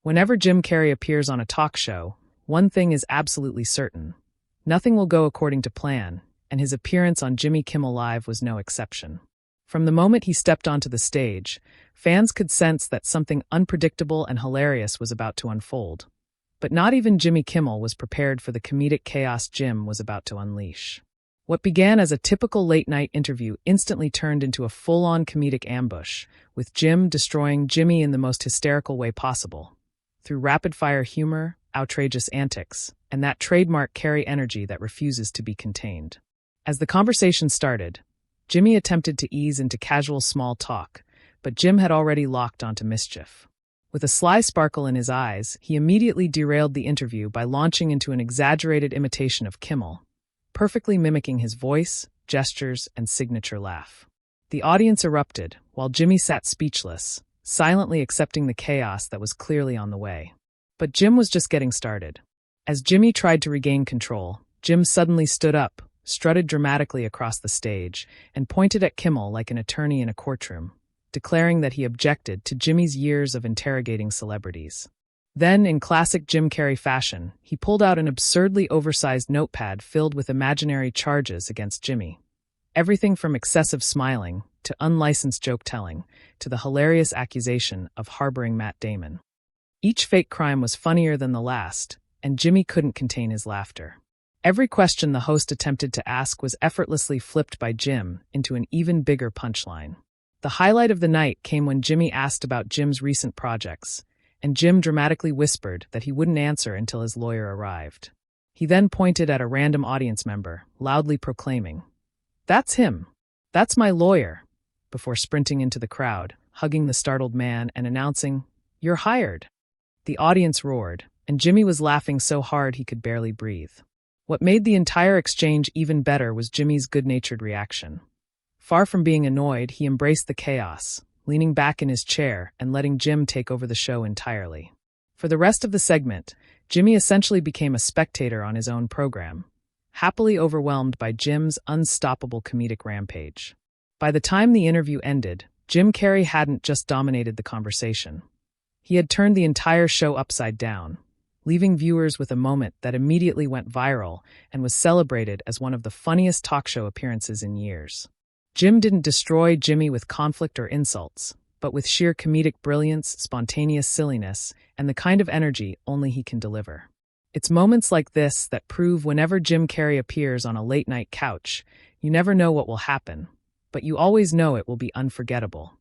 Whenever Jim Carrey appears on a talk show, one thing is absolutely certain. Nothing will go according to plan, and his appearance on Jimmy Kimmel Live was no exception. From the moment he stepped onto the stage, fans could sense that something unpredictable and hilarious was about to unfold. But not even Jimmy Kimmel was prepared for the comedic chaos Jim was about to unleash. What began as a typical late-night interview instantly turned into a full-on comedic ambush, with Jim destroying Jimmy in the most hysterical way possible. Through rapid-fire humor, outrageous antics, and that trademark Carrey energy that refuses to be contained. As the conversation started, Jimmy attempted to ease into casual small talk, but Jim had already locked onto mischief. With a sly sparkle in his eyes, he immediately derailed the interview by launching into an exaggerated imitation of Kimmel, perfectly mimicking his voice, gestures, and signature laugh. The audience erupted, while Jimmy sat speechless, silently accepting the chaos that was clearly on the way. But Jim was just getting started. As Jimmy tried to regain control, Jim suddenly stood up, strutted dramatically across the stage, and pointed at Kimmel like an attorney in a courtroom, declaring that he objected to Jimmy's years of interrogating celebrities. Then, in classic Jim Carrey fashion, he pulled out an absurdly oversized notepad filled with imaginary charges against Jimmy. Everything from excessive smiling, to unlicensed joke-telling, to the hilarious accusation of harboring Matt Damon. Each fake crime was funnier than the last, and Jimmy couldn't contain his laughter. Every question the host attempted to ask was effortlessly flipped by Jim into an even bigger punchline. The highlight of the night came when Jimmy asked about Jim's recent projects, and Jim dramatically whispered that he wouldn't answer until his lawyer arrived. He then pointed at a random audience member, loudly proclaiming, "That's him! That's my lawyer!" before sprinting into the crowd, hugging the startled man and announcing, "You're hired!" The audience roared, and Jimmy was laughing so hard he could barely breathe. What made the entire exchange even better was Jimmy's good-natured reaction. Far from being annoyed, he embraced the chaos, leaning back in his chair and letting Jim take over the show entirely. For the rest of the segment, Jimmy essentially became a spectator on his own program, happily overwhelmed by Jim's unstoppable comedic rampage. By the time the interview ended, Jim Carrey hadn't just dominated the conversation. He had turned the entire show upside down, leaving viewers with a moment that immediately went viral and was celebrated as one of the funniest talk show appearances in years. Jim didn't destroy Jimmy with conflict or insults, but with sheer comedic brilliance, spontaneous silliness, and the kind of energy only he can deliver. It's moments like this that prove whenever Jim Carrey appears on a late-night couch, you never know what will happen, but you always know it will be unforgettable.